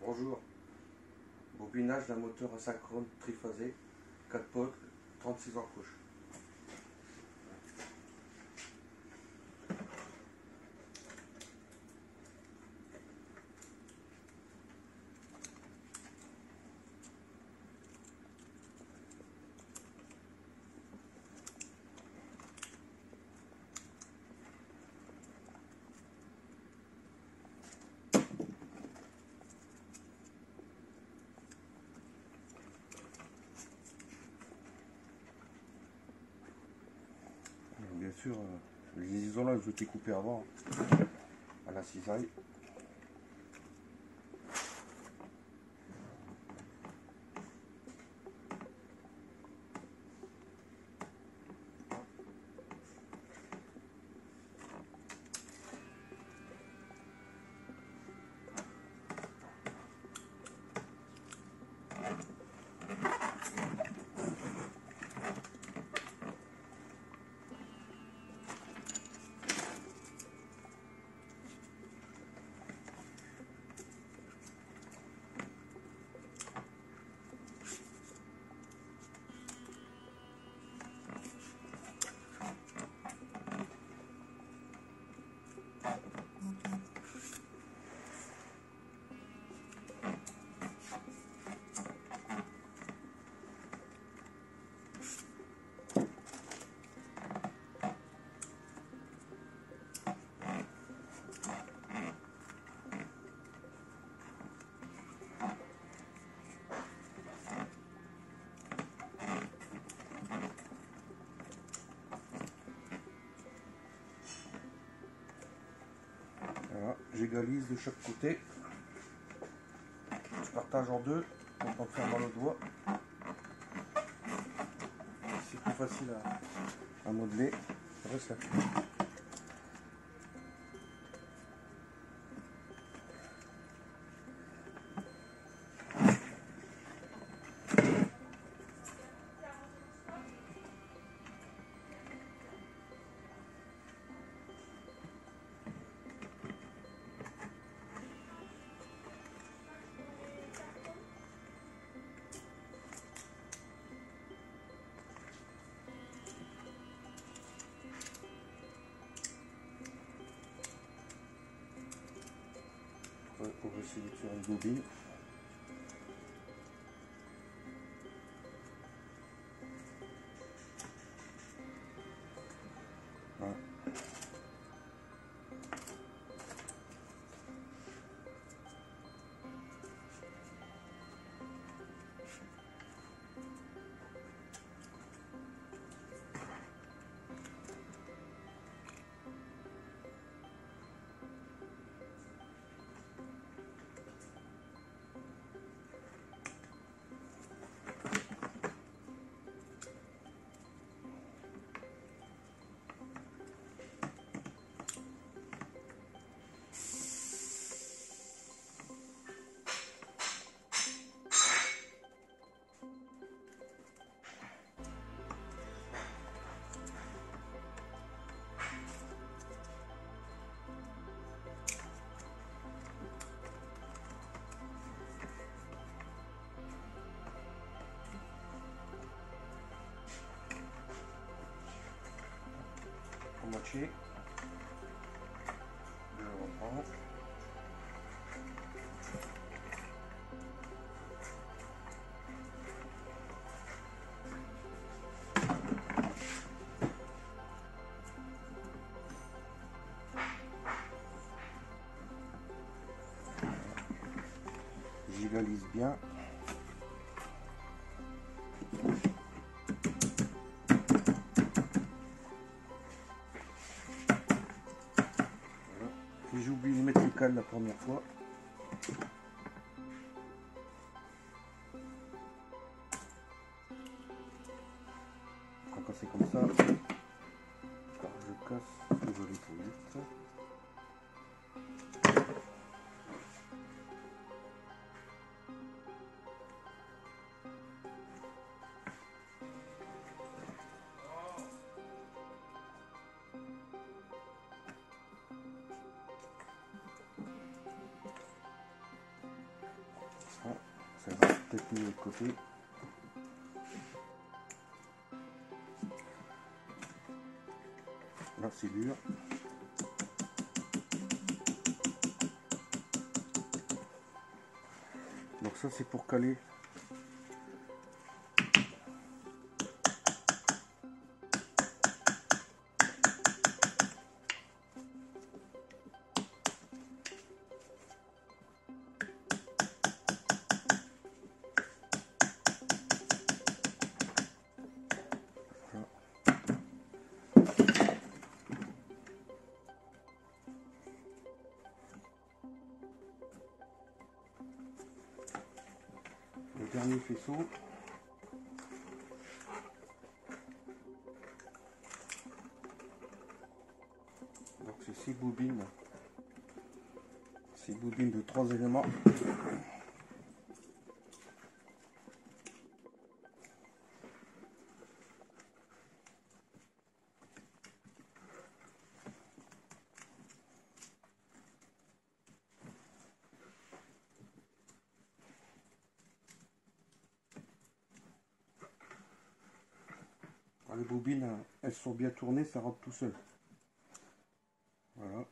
Bonjour. Bobinage d'un moteur asynchrone triphasé, 4 pôles, 36 encoches. Bien sûr, les isolants ils ont été coupés avant à la cisaille. Voilà, j'égalise de chaque côté. Je partage en deux pour pas me faire mal au doigt. C'est plus facile à modeler. Après, ça. On va essayer de faire une bobine. Voilà. Moitié. Je reprends. J'égalise bien. J'ai oublié de mettre les cales la première fois. Quand c'est comme ça, je casse, je les trop vite. Ça va peut-être mieux de côté. Là c'est dur. Donc ça c'est pour caler. Le dernier faisceau. Donc c'est 6 bobines. 6 bobines de 3 éléments. Les bobines, elles sont bien tournées, ça rentre tout seul. Voilà.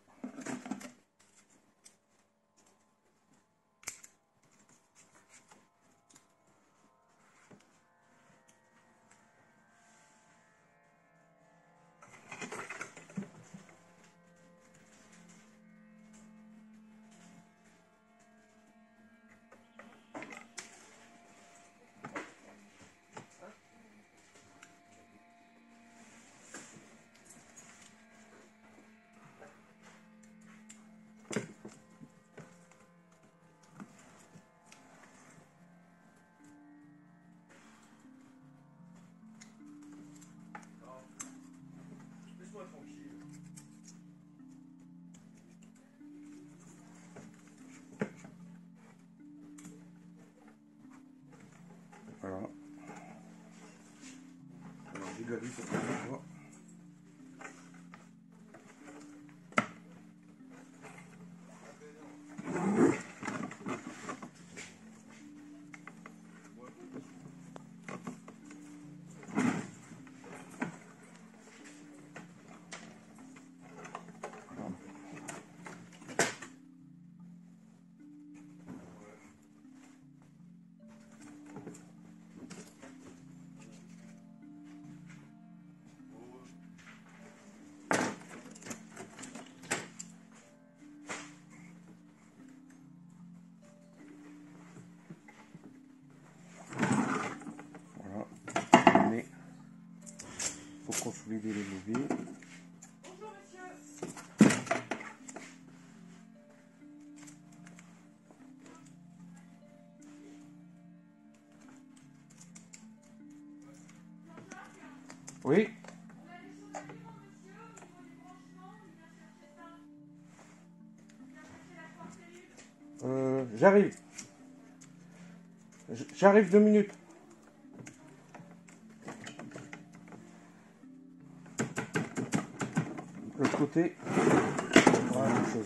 Voilà. Alors j'ai de la vis sur la fois. Pour consolider les bobines. Bonjour monsieur. Oui. On a des choses à dire au monsieur au niveau des branchements, il vient chercher ça. Il vient chercher la porte cellule. J'arrive. J'arrive 2 minutes. De l'autre côté, voilà, même chose.